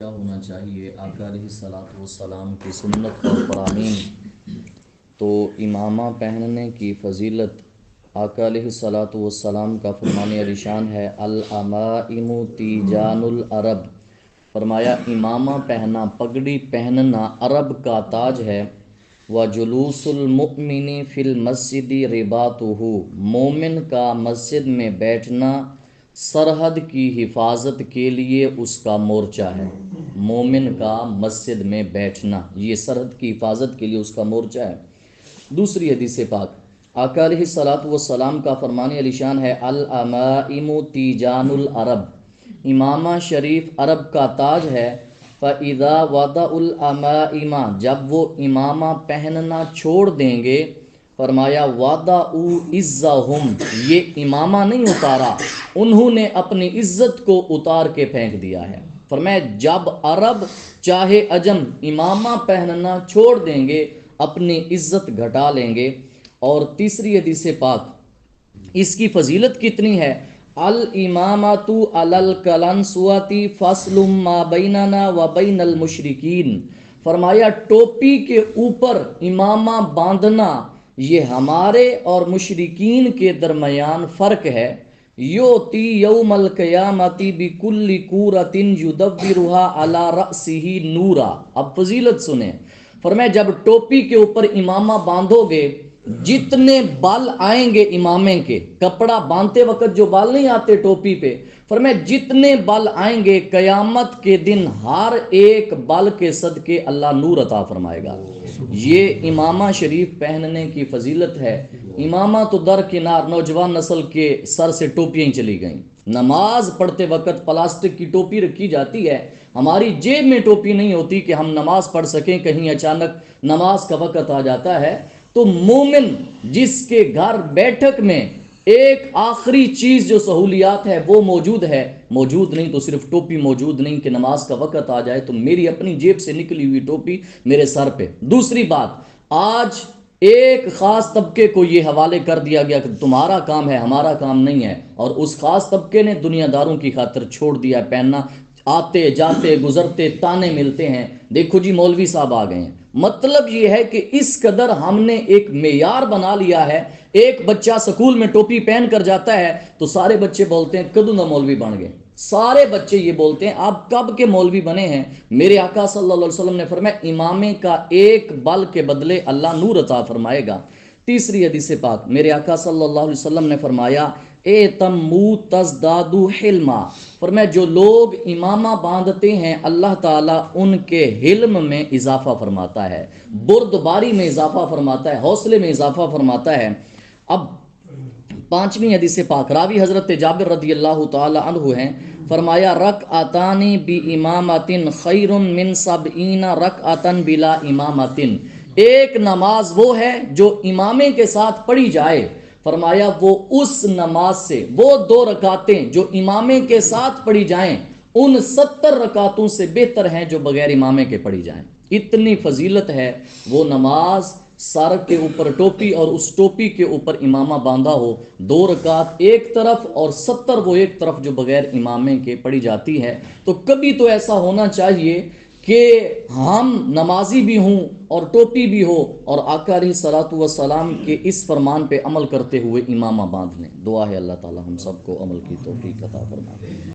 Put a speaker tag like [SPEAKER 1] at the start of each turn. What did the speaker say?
[SPEAKER 1] کیا ہونا چاہیے آقا علیہ الصلوۃ والسلام کی سنت اور فرامین؟ تو امامہ پہننے کی فضیلت آقا علیہ الصلوۃ والسلام کا فرمان علی شان ہے، الامائم تیجان العرب۔ فرمایا امامہ پہننا، پگڑی پہننا عرب کا تاج ہے۔ وجلوس المؤمن فی المسجد رباطہ، مومن کا مسجد میں بیٹھنا سرحد کی حفاظت کے لیے اس کا مورچہ ہے۔ مومن کا مسجد میں بیٹھنا یہ سرحد کی حفاظت کے لیے اس کا مورچہ ہے۔ دوسری حدیث پاک آقا علیہ الصلوۃ والسلام کا فرمان علی شان ہے، الامائم تیجان العرب۔ امامہ شریف عرب کا تاج ہے۔ فَإِذَا وَضَعُوا الْأَمَائِمَ، جب وہ امامہ پہننا چھوڑ دیں گے، فرمایا وَضَعُوا عِزَّهُمْ، یہ امامہ نہیں اتارا، انہوں نے اپنی عزت کو اتار کے پھینک دیا ہے۔ فرمایا جب عرب چاہے عجم امامہ پہننا چھوڑ دیں گے، اپنی عزت گھٹا لیں گے۔ اور تیسری حدیث پاک اس کی فضیلت کتنی ہے، الامامۃ علی القلنسوۃ فصل ما بیننا و بین المشرکین۔ فرمایا ٹوپی کے اوپر امامہ باندھنا یہ ہمارے اور مشرکین کے درمیان فرق ہے۔ یوتی یوم القیامت بکل کورۃ یدورها علی رأسہ نورا۔ اب فضیلت سنیں، فرمایا جب ٹوپی کے اوپر امامہ باندھو گے، جتنے بال آئیں گے امامے کے، کپڑا باندھتے وقت جو بال نہیں آتے ٹوپی پہ، فرمایا جتنے بال آئیں گے قیامت کے دن ہر ایک بال کے صدقے اللہ نور عطا فرمائے گا۔ یہ امامہ شریف پہننے کی فضیلت ہے۔ امامہ تو درکنار، نوجوان نسل کے سر سے ٹوپیاں ہی چلی گئیں۔ نماز پڑھتے وقت پلاسٹک کی ٹوپی رکھی جاتی ہے، ہماری جیب میں ٹوپی نہیں ہوتی کہ ہم نماز پڑھ سکیں، کہیں اچانک نماز کا وقت آ جاتا ہے۔ تو مومن جس کے گھر بیٹھک میں ایک آخری چیز جو سہولیات ہے وہ موجود ہے، موجود نہیں تو صرف ٹوپی موجود نہیں کہ نماز کا وقت آ جائے تو میری اپنی جیب سے نکلی ہوئی ٹوپی میرے سر پہ۔ دوسری بات، آج ایک خاص طبقے کو یہ حوالے کر دیا گیا کہ تمہارا کام ہے ہمارا کام نہیں ہے، اور اس خاص طبقے نے دنیا داروں کی خاطر چھوڑ دیا پہننا۔ آتے جاتے گزرتے تانے ملتے ہیں، دیکھو جی مولوی صاحب آ گئے ہیں۔ مطلب یہ ہے کہ اس قدر ہم نے ایک معیار بنا لیا ہے، ایک بچہ سکول میں ٹوپی پہن کر جاتا ہے تو سارے بچے بولتے ہیں کدوں نہ مولوی بن گئے، سارے بچے یہ بولتے ہیں آپ کب کے مولوی بنے ہیں۔ میرے آقا صلی اللہ علیہ وسلم نے فرمایا امامے کا ایک بال کے بدلے اللہ نور عطا فرمائے گا۔ تیسری حدیث پاک میرے آقا صلی اللہ علیہ وسلم نے فرمایا اعتموا تزدادوا حلما۔ فرمایا جو لوگ امامہ باندھتے ہیں اللہ تعالیٰ ان کے حلم میں اضافہ فرماتا ہے، بردباری میں اضافہ فرماتا ہے، حوصلے میں اضافہ فرماتا ہے۔ اب پانچویں حدیث پاک راوی حضرت جابر رضی اللہ تعالی عنہ ہیں، فرمایا رکعتان بامامۃ خیر من 70 رکعۃ بلا امامۃ۔ ایک نماز وہ ہے جو امامے کے ساتھ پڑھی جائے، فرمایا وہ اس نماز سے، وہ 2 رکعتیں جو امامے کے ساتھ پڑھی جائیں ان 70 رکعتوں سے بہتر ہیں جو بغیر امامے کے پڑھی جائیں۔ اتنی فضیلت ہے وہ نماز، سر کے اوپر ٹوپی اور اس ٹوپی کے اوپر امامہ باندھا ہو، 2 رکعت ایک طرف اور 70 وہ ایک طرف جو بغیر امامے کے پڑھی جاتی ہے۔ تو کبھی تو ایسا ہونا چاہیے کہ ہم نمازی بھی ہوں اور ٹوپی بھی ہو اور آقا علیہ الصلوۃ والسلام کے اس فرمان پہ عمل کرتے ہوئے امامہ باندھ لیں۔ دعا ہے اللہ تعالی ہم سب کو عمل کی توفیق عطا فرمائے۔